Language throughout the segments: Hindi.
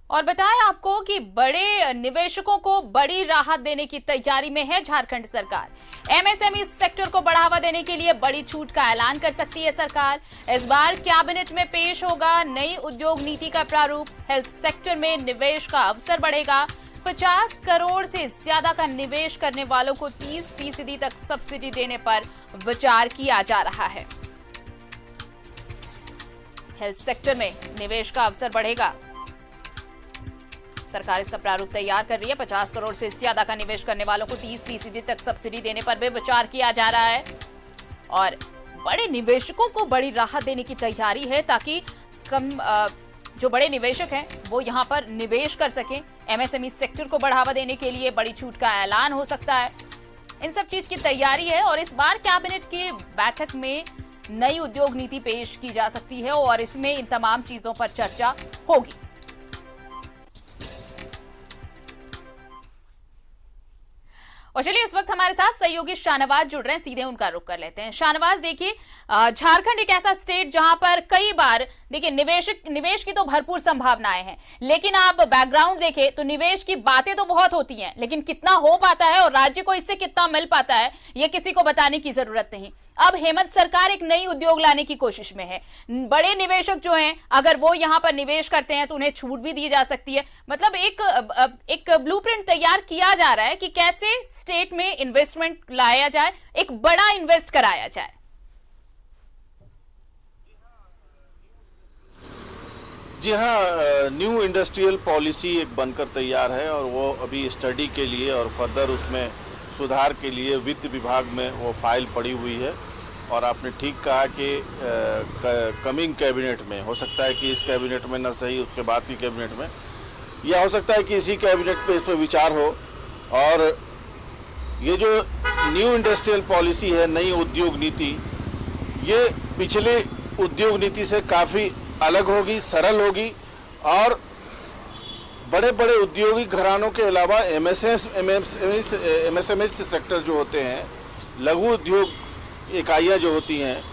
और बताएं आपको कि बड़े निवेशकों को बड़ी राहत देने की तैयारी में है झारखंड सरकार। एमएसएमई सेक्टर को बढ़ावा देने के लिए बड़ी छूट का ऐलान कर सकती है सरकार। इस बार कैबिनेट में पेश होगा नई उद्योग नीति का प्रारूप। हेल्थ सेक्टर में निवेश का अवसर बढ़ेगा। 50 करोड़ से ज्यादा का निवेश करने वालों को 30% तक सब्सिडी देने पर विचार किया जा रहा है। हेल्थ सेक्टर में निवेश का अवसर बढ़ेगा। सरकार इसका प्रारूप तैयार कर रही है। 50 करोड़ से ज्यादा का निवेश करने वालों को 30% तक सब्सिडी देने पर भी विचार किया जा रहा है और बड़े निवेशकों को बड़ी राहत देने की तैयारी है ताकि जो बड़े निवेशक हैं वो यहां पर निवेश कर सकें। एमएसएमई सेक्टर को बढ़ावा देने के लिए बड़ी छूट का ऐलान हो सकता है। इन सब चीज की तैयारी है और इस बार कैबिनेट की बैठक में नई उद्योग नीति पेश की जा सकती है और इसमें इन तमाम चीजों पर चर्चा होगी। और चलिए इस वक्त हमारे साथ सहयोगी शाहनवाज जुड़ रहे हैं, सीधे उनका रुख कर लेते हैं। शाहनवाज, देखिए झारखंड एक ऐसा स्टेट जहां पर कई बार देखिए निवेश की तो भरपूर संभावनाएं हैं, लेकिन आप बैकग्राउंड देखें तो निवेश की बातें तो बहुत होती हैं, लेकिन कितना हो पाता है और राज्य को इससे कितना मिल पाता है ये किसी को बताने की जरूरत नहीं। अब हेमंत सरकार एक नई उद्योग लाने की कोशिश में है। बड़े निवेशक जो हैं अगर वो यहां पर निवेश करते हैं तो उन्हें छूट भी दी जा सकती है। मतलब एक ब्लूप्रिंट तैयार किया जा रहा है कि कैसे स्टेट में इन्वेस्टमेंट लाया जाए, एक बड़ा इन्वेस्ट कराया जाए। जी हाँ, न्यू इंडस्ट्रियल पॉलिसी एक बनकर तैयार है और वो अभी स्टडी के लिए और फर्दर उसमें सुधार के लिए वित्त विभाग में वो फाइल पड़ी हुई है। और आपने ठीक कहा कि कमिंग कैबिनेट में हो सकता है कि इस कैबिनेट में न सही उसके बाद की कैबिनेट में, या हो सकता है कि इसी कैबिनेट पे इस पर विचार हो। और ये जो न्यू इंडस्ट्रियल पॉलिसी है, नई उद्योग नीति, ये पिछले उद्योग नीति से काफ़ी अलग होगी, सरल होगी और बड़े बड़े औद्योगिक घरानों के अलावा एमएसएमई सेक्टर जो होते हैं, लघु उद्योग इकाइयाँ जो होती हैं,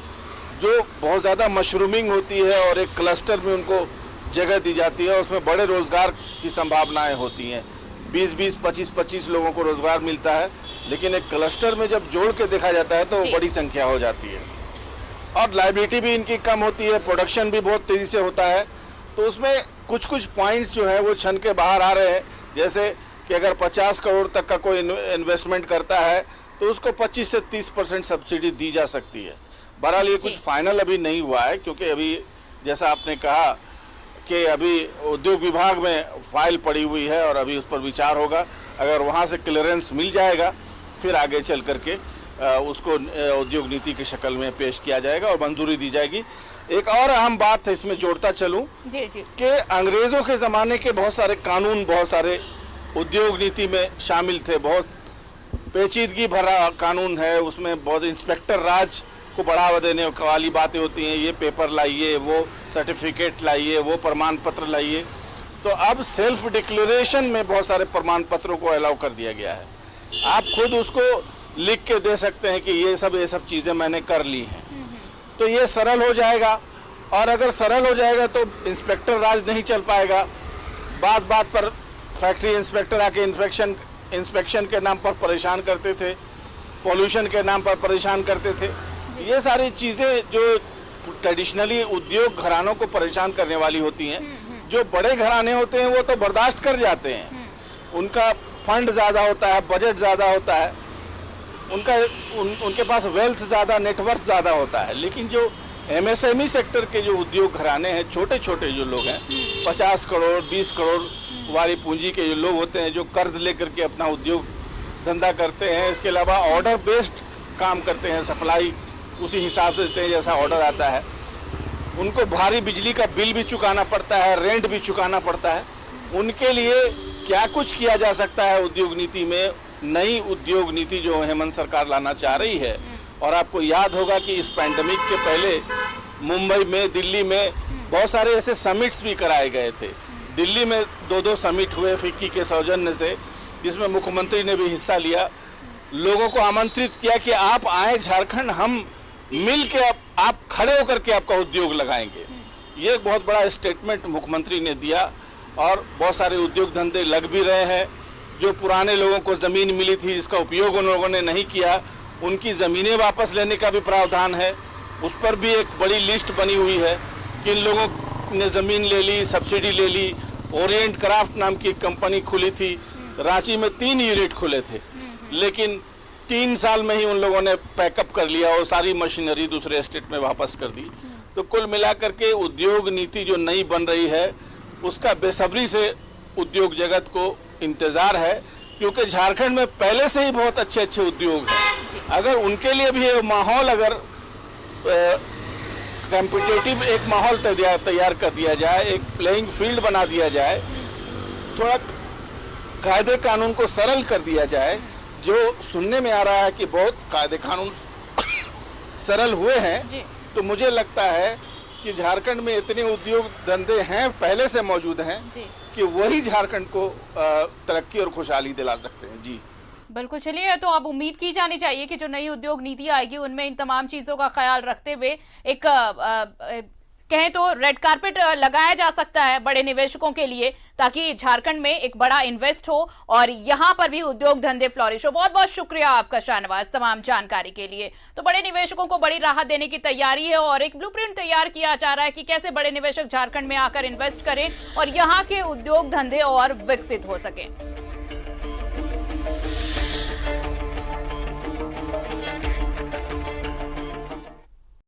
जो बहुत ज़्यादा मशरूमिंग होती है और एक क्लस्टर में उनको जगह दी जाती है, उसमें बड़े रोज़गार की संभावनाएं होती हैं। 20-20, 25-25 लोगों को रोज़गार मिलता है, लेकिन एक क्लस्टर में जब जोड़ के देखा जाता है तो बड़ी संख्या हो जाती है और लायबिलिटी भी इनकी कम होती है, प्रोडक्शन भी बहुत तेज़ी से होता है। तो उसमें कुछ कुछ पॉइंट्स जो है वो छन के बाहर आ रहे हैं, जैसे कि अगर 50 करोड़ तक का कोई इन्वेस्टमेंट करता है तो उसको 25 से 30% सब्सिडी दी जा सकती है। बहरहाल ये कुछ फाइनल अभी नहीं हुआ है, क्योंकि अभी जैसा आपने कहा कि अभी उद्योग विभाग में फाइल पड़ी हुई है और अभी उस पर विचार होगा। अगर वहाँ से क्लियरेंस मिल जाएगा फिर आगे चल करके उसको उद्योग नीति की शक्ल में पेश किया जाएगा और मंजूरी दी जाएगी। एक और अहम बात है, इसमें जोड़ता चलूं कि अंग्रेजों के ज़माने के बहुत सारे कानून बहुत सारे उद्योग नीति में शामिल थे। बहुत पेचीदगी भरा कानून है, उसमें बहुत इंस्पेक्टर राज को बढ़ावा देने वाली बातें होती हैं। ये पेपर लाइए, वो सर्टिफिकेट लाइए, वो प्रमाण पत्र लाइए। तो अब सेल्फ डिक्लेरेशन में बहुत सारे प्रमाण पत्रों को अलाउ कर दिया गया है। आप खुद उसको लिख के दे सकते हैं कि ये सब चीज़ें मैंने कर ली हैं। तो ये सरल हो जाएगा और अगर सरल हो जाएगा तो इंस्पेक्टर राज नहीं चल पाएगा। बात बात पर फैक्ट्री इंस्पेक्टर आके इंस्पेक्शन के नाम पर परेशान करते थे, पॉल्यूशन के नाम पर परेशान करते थे। ये सारी चीज़ें जो ट्रेडिशनली उद्योग घरानों को परेशान करने वाली होती हैं, जो बड़े घराने होते हैं वो तो बर्दाश्त कर जाते हैं। उनका फंड ज़्यादा होता है, बजट ज़्यादा होता है, उनके पास वेल्थ ज़्यादा, नेटवर्क ज़्यादा होता है। लेकिन जो एमएसएमई सेक्टर के जो उद्योग घराने हैं, छोटे छोटे जो लोग हैं, 50 करोड़ 20 करोड़ वाली पूंजी के जो लोग होते हैं, जो कर्ज लेकर के अपना उद्योग धंधा करते हैं, इसके अलावा ऑर्डर बेस्ड काम करते हैं, सप्लाई उसी हिसाब से देते हैं जैसा ऑर्डर आता है, उनको भारी बिजली का बिल भी चुकाना पड़ता है, रेंट भी चुकाना पड़ता है। उनके लिए क्या कुछ किया जा सकता है उद्योग नीति में, नई उद्योग नीति जो हेमंत सरकार लाना चाह रही है। और आपको याद होगा कि इस पैंडेमिक के पहले मुंबई में, दिल्ली में बहुत सारे ऐसे समिट्स भी कराए गए थे। दिल्ली में 2-2 समिट हुए फिक्की के सौजन्य से, जिसमें मुख्यमंत्री ने भी हिस्सा लिया। लोगों को आमंत्रित किया कि आप आए झारखंड, हम मिल के आप खड़े होकर के आपका उद्योग लगाएंगे। ये एक बहुत बड़ा स्टेटमेंट मुख्यमंत्री ने दिया और बहुत सारे उद्योग धंधे लग भी रहे हैं। जो पुराने लोगों को ज़मीन मिली थी जिसका उपयोग उन लोगों ने नहीं किया, उनकी ज़मीनें वापस लेने का भी प्रावधान है। उस पर भी एक बड़ी लिस्ट बनी हुई है। किन लोगों ने ज़मीन ले ली, सब्सिडी ले ली। ओरिएंट क्राफ्ट नाम की एक कंपनी खुली थी, रांची में 3 यूनिट खुले थे, लेकिन 3 साल में ही उन लोगों ने पैकअप कर लिया और सारी मशीनरी दूसरे स्टेट में वापस कर दी। तो कुल मिलाकर के उद्योग नीति जो नई बन रही है उसका बेसब्री से उद्योग जगत को इंतज़ार है, क्योंकि झारखंड में पहले से ही बहुत अच्छे अच्छे उद्योग हैं। अगर उनके लिए भी माहौल अगर कॉम्पिटिटिव एक माहौल तैयार कर दिया जाए, एक प्लेइंग फील्ड बना दिया जाए, थोड़ा कायदे कानून को सरल कर दिया जाए, जो सुनने में आ रहा है कि बहुत कायदे कानून सरल हुए हैं, तो मुझे लगता है कि झारखंड में इतने उद्योग धंधे हैं, पहले से मौजूद हैं, कि वही झारखंड को तरक्की और खुशहाली दिला सकते हैं। जी बिल्कुल। चलिए, तो अब उम्मीद की जानी चाहिए कि जो नई उद्योग नीति आएगी उनमें इन तमाम चीजों का ख्याल रखते हुए एक कहें तो रेड कारपेट लगाया जा सकता है बड़े निवेशकों के लिए, ताकि झारखंड में एक बड़ा इन्वेस्ट हो और यहां पर भी उद्योग धंधे फ्लोरिश हो। बहुत बहुत शुक्रिया आपका शाहनवाज तमाम जानकारी के लिए। तो बड़े निवेशकों को बड़ी राहत देने की तैयारी है और एक ब्लूप्रिंट तैयार किया जा रहा है कि कैसे बड़े निवेशक झारखंड में आकर इन्वेस्ट करें और यहाँ के उद्योग धंधे और विकसित हो सके।